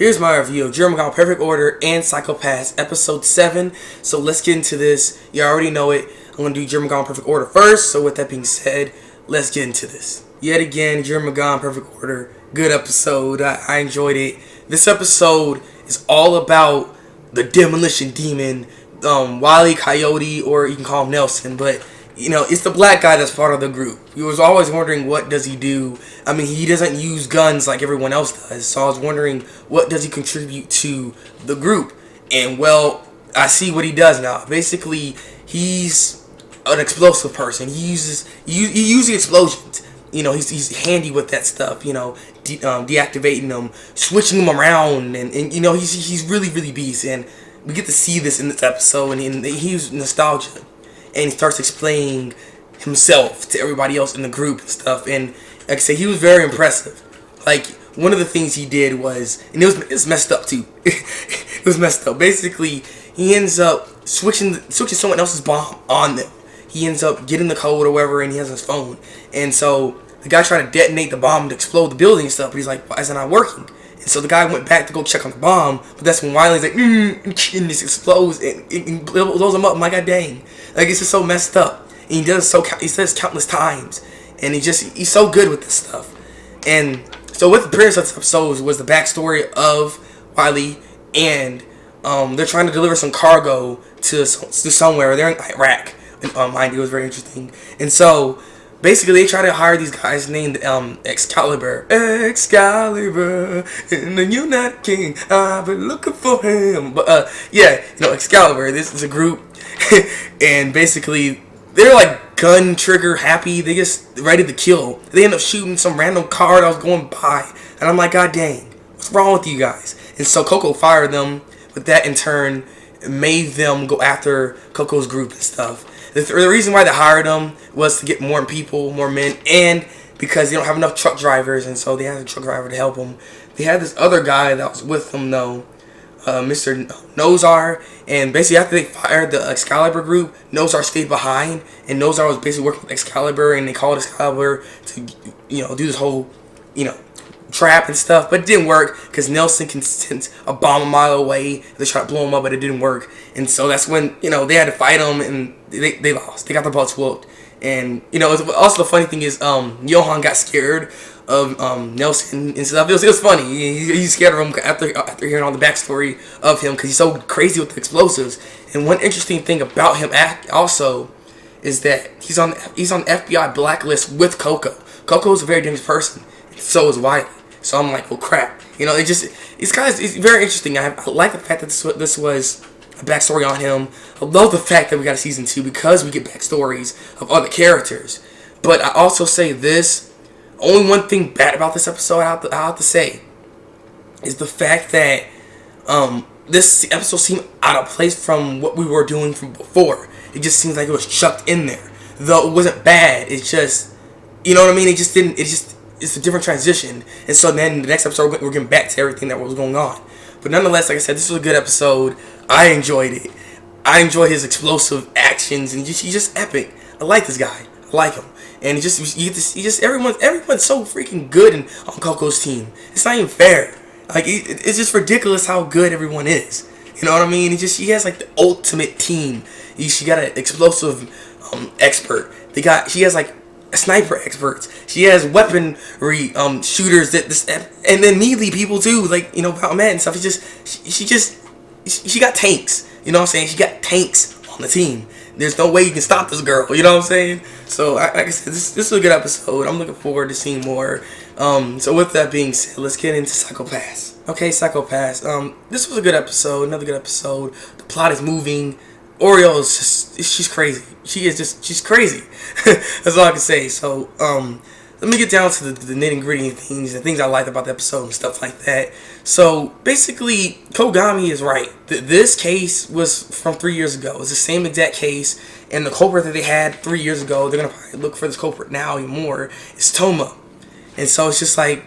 Here's my review of Jormungand Perfect Order and Psycho-Pass Episode 7. So let's get into this. You already know it. I'm going to do Jormungand Perfect Order first. So with that being said, let's get into this. Yet again, Jormungand Perfect Order. Good episode. I enjoyed it. This episode is all about the Demolition Demon, Wile E. Coyote, or you can call him Nelson, but you know, it's the black guy that's part of the group. You was always wondering, what does he do? I mean, he doesn't use guns like everyone else does. So I was wondering, what does he contribute to the group? And well, I see what he does now. Basically, he's an explosive person. He uses explosions. You know, he's handy with that stuff. You know, deactivating them, switching them around, and you know, he's really beast. And we get to see this in this episode, and he's nostalgia. And he starts explaining himself to everybody else in the group and stuff. And like I say, he was very impressive. Like, one of the things he did was, and it was messed up too. It was messed up. Basically, he ends up switching someone else's bomb on them. He ends up getting the code or whatever, and he has his phone. And so the guy tried to detonate the bomb to explode the building and stuff. But he's like, why is it not working? And so the guy went back to go check on the bomb, but that's when Wiley's like, and this explodes and blows him up. I'm like, God dang. Like, it's just so messed up. And he says countless times. And he's so good with this stuff. And so what the previous episodes was the backstory of Wiley, and they're trying to deliver some cargo to somewhere. They're in Iraq. And, mind you, it was very interesting. And so basically, they try to hire these guys named Excalibur in the United King. I've been looking for him. But yeah, you know, Excalibur. This is a group, and basically they're like gun trigger happy. They just ready to kill. They end up shooting some random car that was going by, and I'm like, God dang, what's wrong with you guys? And so Coco fired them, but that in turn made them go after Coco's group and stuff. The reason why they hired them was to get more people, more men, and because they don't have enough truck drivers, and so they had a truck driver to help them. They had this other guy that was with them, though, Mr. Nozar, and basically after they fired the Excalibur group, Nozar stayed behind, and Nozar was basically working with Excalibur, and they called Excalibur to, you know, do this whole, you know, trap and stuff, but it didn't work because Nelson can sense a bomb a mile away. They tried to blow him up, but it didn't work. And so that's when, you know, they had to fight him, and they lost. They got their butts whooped. And you know, also the funny thing is, Johan got scared of Nelson and stuff. It was funny. He's scared of him after hearing all the backstory of him because he's so crazy with the explosives. And one interesting thing about him also is that he's on FBI blacklist with Coco. Coco is a very dangerous person. So is Wiley. So I'm like, oh crap. You know, it's very interesting. I like the fact that this was a backstory on him. I love the fact that we got a season 2 because we get backstories of other characters. But I also say this, only one thing bad about this episode I have to say is the fact that this episode seemed out of place from what we were doing from before. It just seems like it was chucked in there. Though it wasn't bad, it's just, you know what I mean? It's a different transition. And so then the next episode, we're getting back to everything that was going on. But nonetheless, like I said, this was a good episode. I enjoyed it. I enjoy his explosive actions, and he's just epic. I like this guy. I like him. And everyone's so freaking good on Coco's team. It's not even fair. Like, it's just ridiculous how good everyone is. You know what I mean? He has like the ultimate team. She got an explosive expert. She has like sniper experts. She has weaponry shooters and then melee people too, like, you know, about men and stuff. She got tanks. You know what I'm saying? She got tanks on the team. There's no way you can stop this girl. You know what I'm saying? So like I said, this is a good episode. I'm looking forward to seeing more. So with that being said, let's get into Psycho-Pass. Okay, Psycho-Pass. This was a good episode. Another good episode. The plot is moving. Oreo is she's crazy. She's crazy. That's all I can say. So, let me get down to the nitty-gritty things, the things I liked about the episode and stuff like that. So, basically, Kogami is right. This case was from 3 years ago. It's the same exact case, and the culprit that they had 3 years ago, they're going to probably look for this culprit now even more, is Toma. And so, it's just like,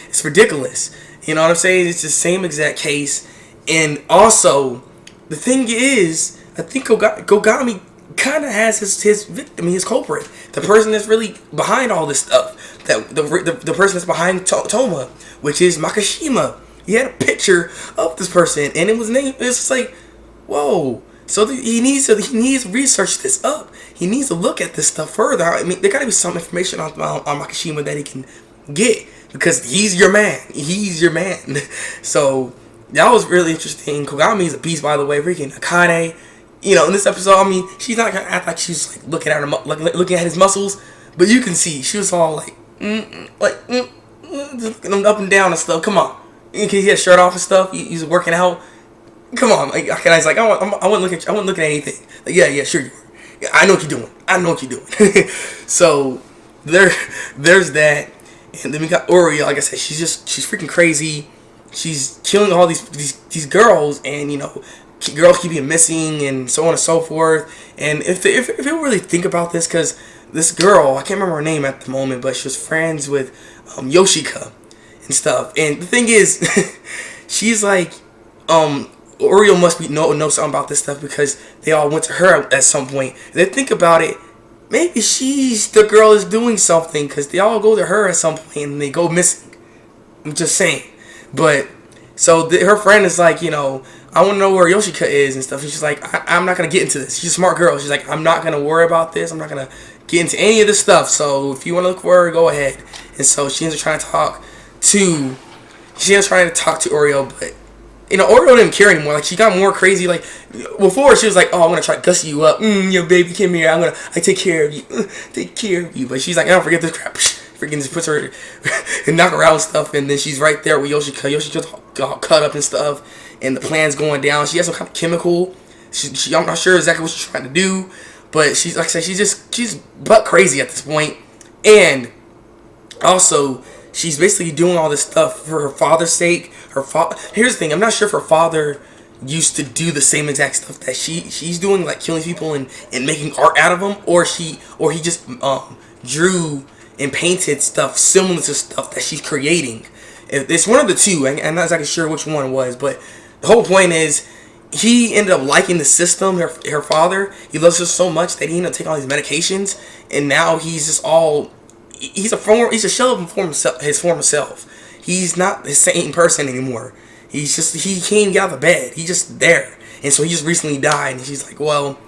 it's ridiculous. You know what I'm saying? It's the same exact case. And also, the thing is, I think Kogami kind of has his victim, his culprit, the person that's really behind all this stuff, that the person that's behind Toma, which is Makishima, he had a picture of this person, and it was named. It's just like, whoa. So he needs to research this up. He needs to look at this stuff further. I mean, there got to be some information on Makishima that he can get, because he's your man. He's your man. So that was really interesting. Kogami's a beast, by the way. Freaking Akane. You know, in this episode, I mean, she's not gonna act like she's like looking at her, like looking at his muscles, but you can see she was all like, just looking up and down and stuff. Come on, he had a shirt off and stuff. He's working out. Come on, like Akane's like, I wouldn't look at you. I wouldn't look at anything. Like, yeah, sure you were. Yeah, I know what you're doing. I know what you're doing. So there's that, and then we got Oreo. Like I said, she's freaking crazy. She's killing all these girls, and you know, girls keep getting missing, and so on and so forth. And if you really think about this, because this girl, I can't remember her name at the moment, but she was friends with Yoshika and stuff. And the thing is, she's like, Oreo must know something about this stuff, because they all went to her at some point. If they think about it, maybe the girl is doing something, because they all go to her at some point and they go missing. I'm just saying. But so her friend is like, you know, I want to know where Yoshika is and stuff. And she's like, I'm not going to get into this. She's a smart girl. She's like, I'm not going to worry about this. I'm not going to get into any of this stuff. So if you want to look for her, go ahead. And so she ends up trying to talk to Oreo, but you know, Oreo didn't care anymore. Like, she got more crazy. Like, before she was like, oh, I'm going to try to gussy you up. Yo, baby, come here. I take care of you. Take care of you. But she's like, I don't forget this crap. Freaking just puts her and knock her out and stuff. And then she's right there with Yoshika. Yoshika's all cut up and stuff. And the plan's going down. She has some kind of chemical. I'm not sure exactly what she's trying to do. But she's, like I said, she's butt crazy at this point. And also, she's basically doing all this stuff for her father's sake. Here's the thing. I'm not sure if her father used to do the same exact stuff that she's doing, like killing people and making art out of them, or he just drew and painted stuff similar to stuff that she's creating. It's one of the two. I'm not exactly sure which one it was, but the whole point is he ended up liking the system. Her father, he loves her so much that he ended up taking all these medications, and now he's just all. He's a shell of his former self. He's not the same person anymore. He can't get out of bed. He's just there. And so he just recently died. And she's like, well,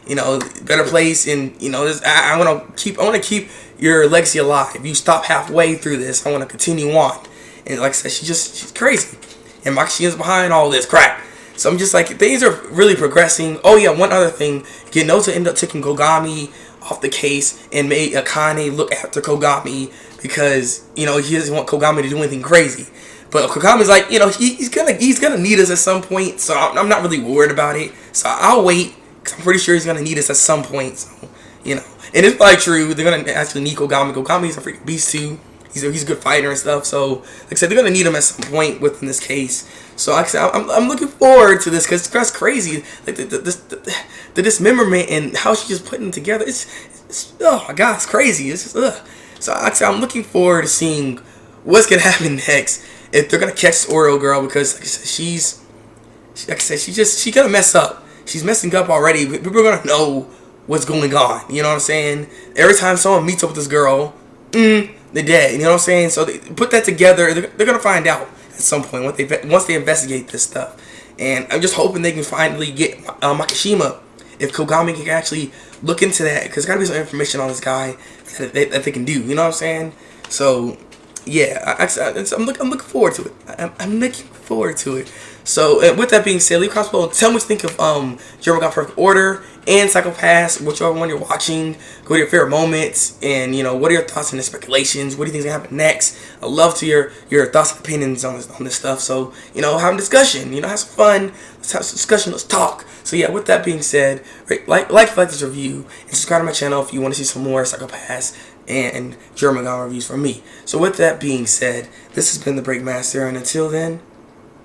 you know, better place. And, you know, I want to keep your legacy alive. You stop halfway through this, I want to continue on. And like I said, she's crazy. And Makishina's behind all this crap. So I'm just like, things are really progressing. Oh yeah, one other thing. Genoza ended up taking Kogami off the case and made Akane look after Kogami, because, you know, he doesn't want Kogami to do anything crazy. But Kogami's like, you know, he's gonna need us at some point, so I'm not really worried about it. So I'll wait, because I'm pretty sure he's gonna need us at some point. So, you know, and it's probably true. They're gonna actually need Kogami. Kogami's a freaking beast too. He's a good fighter and stuff. So like I said, they're gonna need him at some point within this case. So like I said, I'm looking forward to this, because that's crazy. Like the dismemberment and how she's just putting it together. It's oh my god, it's crazy. It's just So like I said, I'm looking forward to seeing what's gonna happen next. If they're gonna catch this Oreo girl, because like I said, she's gonna mess up. She's messing up already. People are gonna know what's going on. You know what I'm saying? Every time someone meets up with this girl, they're dead. You know what I'm saying? So they put that together. They're gonna find out at some point once they investigate this stuff. And I'm just hoping they can finally get Makishima. If Kogami can actually look into that, because there's gotta be some information on this guy that they can do. You know what I'm saying? So yeah, I'm looking forward to it. I'm looking forward to it. So with that being said, leave a comment below. Tell me what you think of Jormungand Pefect Order and Psycho Pass, whichever one you're watching. Go to your favorite moments, and you know, what are your thoughts and the speculations? What do you think is gonna happen next? I'd love to hear your thoughts and opinions on this stuff. So you know, have a discussion. You know, have some fun. Let's have some discussion. Let's talk. So yeah, with that being said, like this review and subscribe to my channel if you want to see some more Psycho Pass and Jormungand reviews from me. So with that being said, this has been the Thabreakmaster, and until then,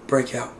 break out.